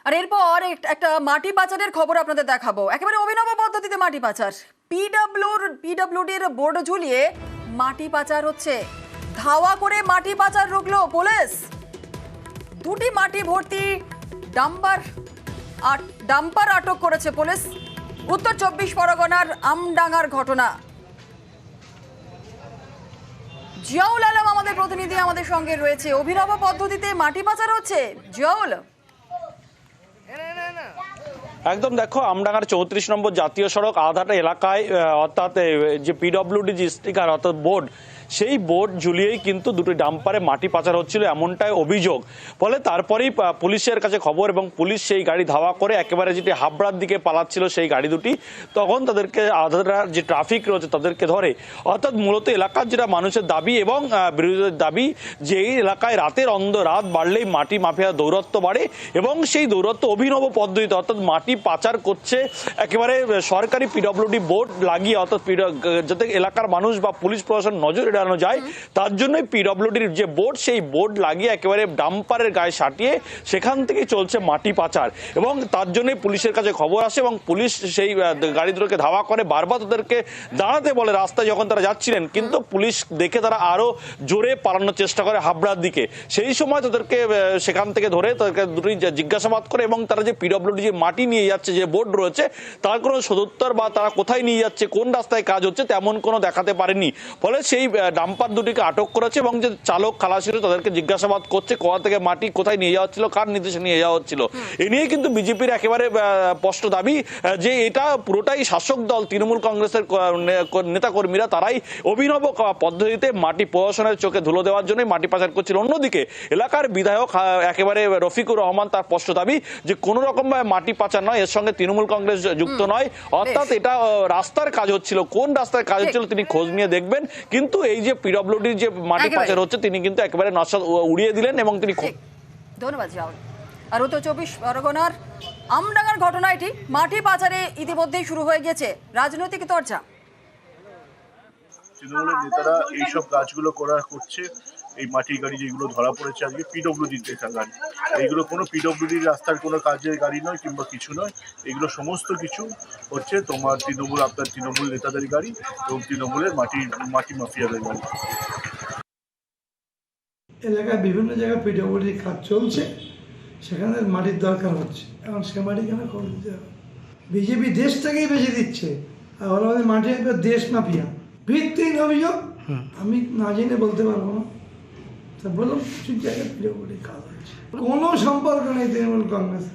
আর এরপর একটা মাটি পাচারের খবর আপনাদের দেখাবো। একেবারে অভিনব পদ্ধতিতে মাটি পাচার। পিডব্লিউডির বোর্ড ঝুলিয়ে মাটি পাচার হচ্ছে। ধাওয়া করে মাটি পাচার রুখলো পুলিশ। দুটি মাটি ভর্তি ডাম্পার আটক করেছে পুলিশ। উত্তর 24 পরগনার আমডাঙ্গার ঘটনা। জিয়াউল আলম আমাদের প্রতিনিধি আমাদের সঙ্গে রয়েছে। অভিনব পদ্ধতিতে মাটি পাচার হচ্ছে। জিয়াউল, একদম দেখো, আমডাঙ্গার 34 নম্বর জাতীয় সড়ক আধাটা এলাকায় অর্থাৎ যে পিডব্লিউডি যে স্টিকার অর্থাৎ বোর্ড, সেই বোর্ড ঝুলিয়েই কিন্তু দুটি ডাম্পারে মাটি পাচার হচ্ছিল, এমনটাই অভিযোগ। ফলে তারপরেই পুলিশের কাছে খবর এবং পুলিশ সেই গাড়ি ধাওয়া করে একেবারে যেটি হাবড়ার দিকে পালাচ্ছিল সেই গাড়ি দুটি, তখন তাদেরকে আধাটার যে ট্রাফিক রয়েছে তাদেরকে ধরে। অর্থাৎ মূলত এলাকার যেটা মানুষের দাবি এবং বিরোধীদের দাবি যে এই এলাকায় রাতের রাত বাড়লেই মাটি মাফিয়া দৌরত্ব বাড়ে এবং সেই দৌরত্ব অভিনব পদ্ধতিতে অর্থাৎ মাটি পাচার করছে একেবারে সরকারি পিডব্লিউডি বোর্ড লাগিয়ে, অর্থাৎ যাতে এলাকার মানুষ বা পুলিশ প্রশাসন নজর এড়ানো যায় তার জন্যই পিডব্লিউডির যে বোর্ড, সেই বোর্ড লাগিয়ে একেবারে ডাম্পারের গায়ে সাটিয়ে সেখান থেকে চলছে মাটি পাচার। এবং তার জন্যই পুলিশের কাছে খবর আসে এবং পুলিশ সেই গাড়ি দুটোকে ধাওয়া করে, বারবার তাদেরকে দাঁড়াতে বলে রাস্তায় যখন তারা যাচ্ছিলেন, কিন্তু পুলিশ দেখে তারা আরো জোরে পালানোর চেষ্টা করে হাবড়ার দিকে। সেই সময় তাদেরকে সেখান থেকে ধরে তাদেরকে দুটি জিজ্ঞাসাবাদ করে এবং তারা যে পিডব্লিউডি যে মাটি নিয়ে যাচ্ছে, যে বোর্ড রয়েছে, তার কোনো সদুত্তর বা তারা কোথায় নিয়ে যাচ্ছে, কোন রাস্তায় কাজ হচ্ছে, তেমন কোনো দেখাতে পারেনি। ফলে সেই ডাম্পার দুটিকে আটক করেছে এবং যে চালক খালাসি তাদেরকে জিজ্ঞাসাবাদ করছে কোথা থেকে মাটি কোথায় নিয়ে যাওয়া হচ্ছিল, কার নির্দেশে নিয়ে যাওয়া হচ্ছিল। এ নিয়ে কিন্তু বিজেপির একেবারে স্পষ্ট দাবি যে এটা পুরোটাই শাসক দল তৃণমূল কংগ্রেসের নেতাকর্মীরা, তারাই অভিনব পদ্ধতিতে মাটি প্রশাসনের চোখে ধুলো দেওয়ার জন্য মাটি পাচার করছিল। অন্যদিকে এলাকার বিধায়ক একেবারে রফিকুর রহমান, তার স্পষ্ট দাবি যে কোনো রকম মাটি পাচার নয়, এর সঙ্গে তৃণমূল কংগ্রেস যুক্ত নয়, অর্থাৎ এটা রাস্তার কাজ হচ্ছিল। কোন রাস্তার কাজ হচ্ছিল তিনি খোঁজ নিয়ে দেখবেন, কিন্তু এই যে পিডব্লিউডির যে মাটি পাচার হচ্ছে তিনি কিন্তু একেবারে নস্বাত উড়িয়ে দিলেন এবং তিনি। ধন্যবাদ জিয়াউল। আর উত্তর 24 পরগনার আমডাঙ্গার ঘটনা এটি। মাটি পাচারে ইতিমধ্যেই শুরু হয়ে গেছে রাজনৈতিক চর্চা। তৃণমূলের নেতারা এইসব কাজগুলো করছে। এই মাটির গাড়ি যেগুলো ধরা পড়েছে আজকে পিডব্লিউডির দেখা গাড়ি, এইগুলো কোনো পিডব্লিউডির রাস্তার কোনো কাজের গাড়ি নয় কিংবা কিছু নয়। এগুলো সমস্ত কিছু হচ্ছে তোমার আপনার তৃণমূল নেতাদের গাড়ি এবং তৃণমূলের মাটি মাফিয়াদের গাড়ি। এলাকায় বিভিন্ন জায়গায় পিডব্লিউডির কাজ চলছে, সেখানে মাটির দরকার হচ্ছে। এখন সে মাটি কেন করে দিতে হবে? বিজেপি দেশটাকেই বেঁচে দিচ্ছে আর ওরা মাটি একবার দেশ মাফিয়া। ভিত্তিহীন অভিযোগ, আমি না জেনে বলতে পারবো না। তা বললাম কিছু জায়গায় পিডব্লিউডির কাজ হচ্ছে, কোনো সম্পর্ক নেই তৃণমূল কংগ্রেস।